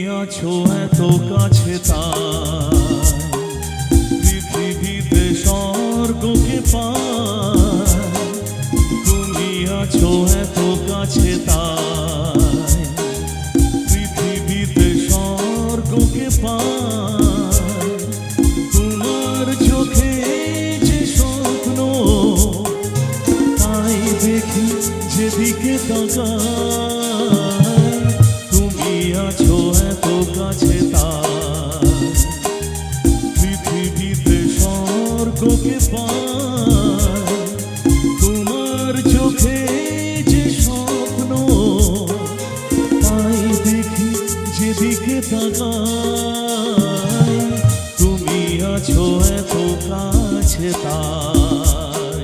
আছো এত কাছে তাই পৃথিবীতে স্বর্গকে পাই। তুমি আছো এত কাছে তাই পৃথিবীতে স্বর্গকে পাই। তোমার চোখে যে স্বপ্ন তাই দেখি যেদিকে তাকাই। তুমি আছো এত কাছে তাই পৃথিবীতে স্বর্গকে পাই। তোমার চোখে যে স্বপ্ন তাই দেখি যেদিকে তাকাই। তুমি আছো এত কাছে তাই।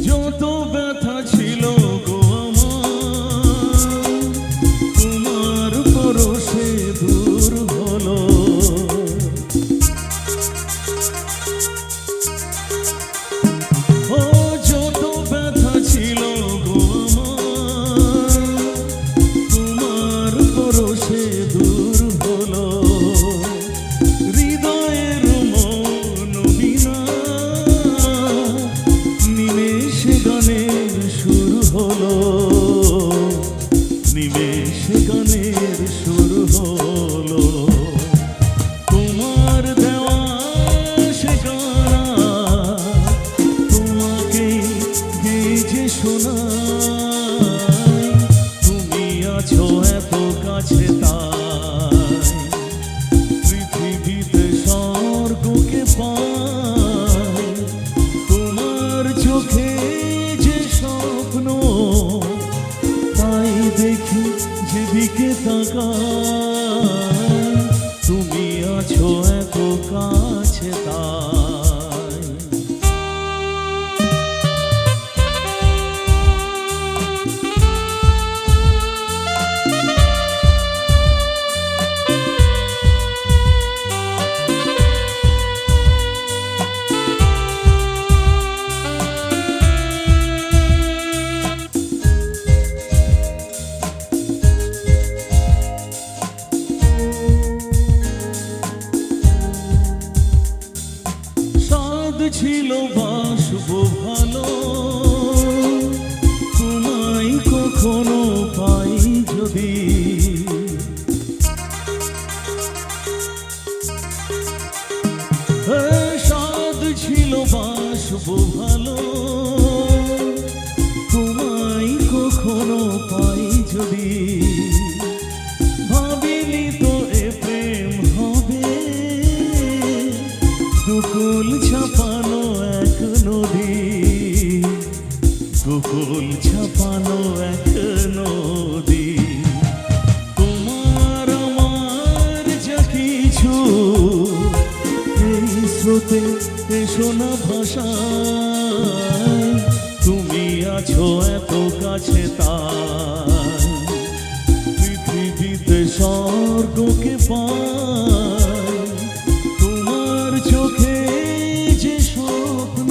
যত ব্যথা ছিল গো আমার তোমার পরশে দূর হলো। ও যত ব্যথা ছিল গো আমার তোমার পরশে দূর হলো। হৃদয়ের মন বিনা নিমেষে গানের সুর হলো। নিমেষে গানের সুর হলো। তোমার দেওয়া সে গানা তোমাকে গেয়ে শোনাই। তুমি আছো এত কাছে তাই পৃথিবীতে স্বর্গকে পাই। তোমার চোখে যে স্বপ্ন তাই দেখি যেদিকে তাকাই। তুমি আছো এত কাছে তাই। সাদ ছিল বাসবো ভালো তোমায় কখনো পাই যদি। সাদ ছিল বাসবো ভালো তোমায় কখনো পাই যদি। ভাবিনি তো এ প্রেম হবে দুকুল ছাপানো এক নদী। দুকুল ছাপানো এক নদী। তোমার আমার যা কিছু এই স্রোতে শোনা ভাষায়। তুমি আছো এত কাছে তাই পৃথিবীতে স্বর্গকে পাই। তোমার চোখে যে স্বপ্ন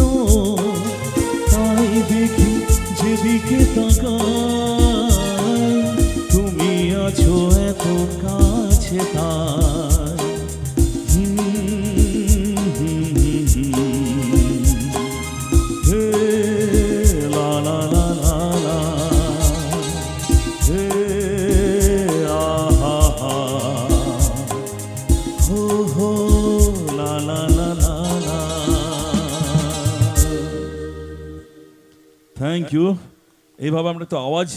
তাই দেখি যেদিকে তাকাই। তুমি আছো এত কাছে তাই। হে লা লা লা লা লা, হে আহা হা, হো হো লা লা লা লা লা। Thank you. এইভাবে আমরা তো আওয়াজ